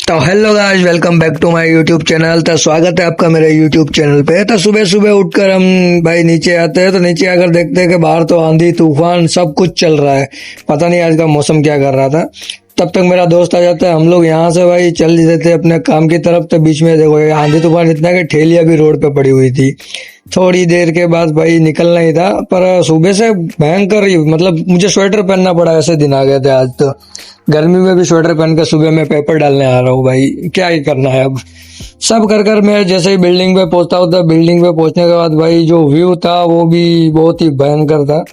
तो hello guys, welcome back to my YouTube channel. तो स्वागत है आपका मेरे यूट्यूब चैनल पे। तो सुबह सुबह उठकर हम भाई नीचे आते हैं, तो नीचे आकर देखते हैं कि बाहर तो आंधी तूफान सब कुछ चल रहा है। पता नहीं आज का मौसम क्या कर रहा था। तब तक मेरा दोस्त आ जाता है। हम लोग यहाँ से भाई चल देते थे अपने काम की तरफ। तो बीच में देखो ये आंधी तूफान इतना कि ठेलियाँ भी रोड पे पड़ी हुई थी। थोड़ी देर के बाद भाई निकलना ही था, पर सुबह से भयंकर ही मतलब मुझे स्वेटर पहनना पड़ा। ऐसे दिन आ गए थे आज। तो गर्मी में भी स्वेटर पहन कर सुबह मैं पेपर डालने आ रहा हूँ भाई। क्या ही करना है अब। सब कर कर मैं जैसे ही बिल्डिंग पे पहुंचता हूँ, तो बिल्डिंग पे पहुंचने के बाद भाई जो व्यू था वो भी बहुत ही भयंकर था।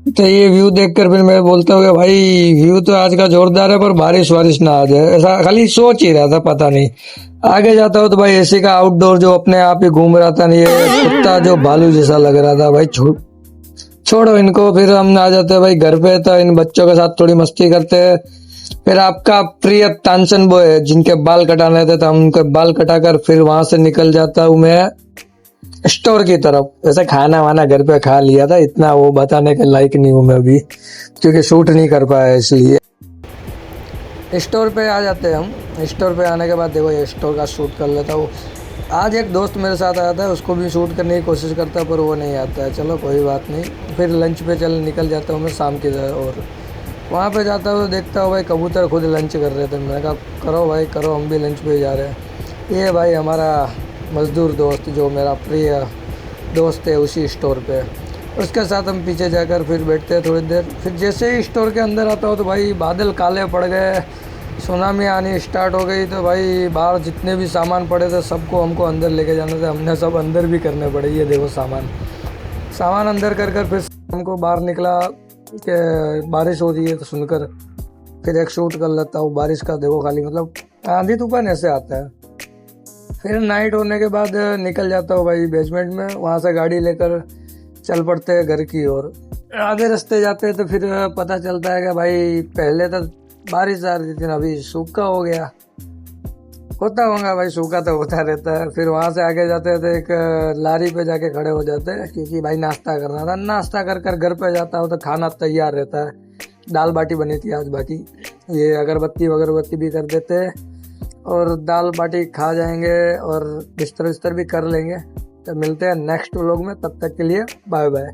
तो ये व्यू देखकर फिर मैं बोलता हूँ कि भाई व्यू तो आज का जोरदार है, पर बारिश वारिश ना आ जाए, ऐसा खाली सोच ही रहा था। पता नहीं आगे जाता हूँ तो भाई एसी का आउटडोर जो अपने आप ही घूम रहा था, नहीं ये कुत्ता जो भालू जैसा लग रहा था भाई। छोड़ो इनको। फिर हम आ जाते हैं भाई घर पे, तो इन बच्चों के साथ थोड़ी मस्ती करते हैं। फिर आपका प्रिय तानसेन बॉय जिनके बाल कटाने थे, तो हम उनके बाल कटाकर फिर वहां से निकल जाता हूँ मैं स्टोर की तरफ। वैसे खाना वाना घर पे खा लिया था, इतना वो बताने के लायक नहीं हूँ मैं अभी, क्योंकि शूट नहीं कर पाया इसलिए। स्टोर पे आ जाते हैं हम। स्टोर पे आने के बाद देखो ये स्टोर का शूट कर लेता हूँ। आज एक दोस्त मेरे साथ आया था, उसको भी शूट करने की कोशिश करता है, पर वो नहीं आता है। चलो कोई बात नहीं। फिर लंच पे चल निकल जाता हूँ मैं शाम की तरह। और वहाँ पे जाता हूँ तो देखता हूँ भाई कबूतर खुद लंच कर रहे थे। मैंने कहा करो भाई करो, हम भी लंच पे जा रहे हैं। ये भाई हमारा मज़दूर दोस्त जो मेरा प्रिय दोस्त है उसी स्टोर पे, उसके साथ हम पीछे जाकर फिर बैठते हैं थोड़ी देर। फिर जैसे ही स्टोर के अंदर आता हूँ तो भाई बादल काले पड़ गए, सुनामी आनी स्टार्ट हो गई। तो भाई बाहर जितने भी सामान पड़े थे सबको हमको अंदर लेके जाना था। हमने सब अंदर भी करने पड़े। ये देखो सामान सामान अंदर कर कर फिर हमको बाहर निकला कि बारिश हो रही है, तो सुनकर फिर एक शूट कर लेता हूँ बारिश का। देखो खाली मतलब आंधी तूफान ऐसे आता है। फिर नाइट होने के बाद निकल जाता हूँ भाई बेसमेंट में। वहाँ से गाड़ी लेकर चल पड़ते हैं घर की ओर। आधे रास्ते जाते हैं तो फिर पता चलता है कि भाई पहले तो बारिश आ रही थी, अभी सूखा हो गया। होता होगा भाई, सूखा तो होता रहता है। फिर वहाँ से आगे जाते हैं तो एक लारी पे जाके खड़े हो जाते हैं, क्योंकि भाई नाश्ता करना था। नाश्ता कर कर घर पे जाता हूँ तो खाना तैयार रहता है। दाल बाटी बनी थी आज। बाकी ये अगरबत्ती वगरबत्ती भी कर देते हैं और दाल बाटी खा जाएंगे और बिस्तर विस्तर भी कर लेंगे। तो मिलते हैं नेक्स्ट व्लॉग में, तब तक के लिए बाय बाय।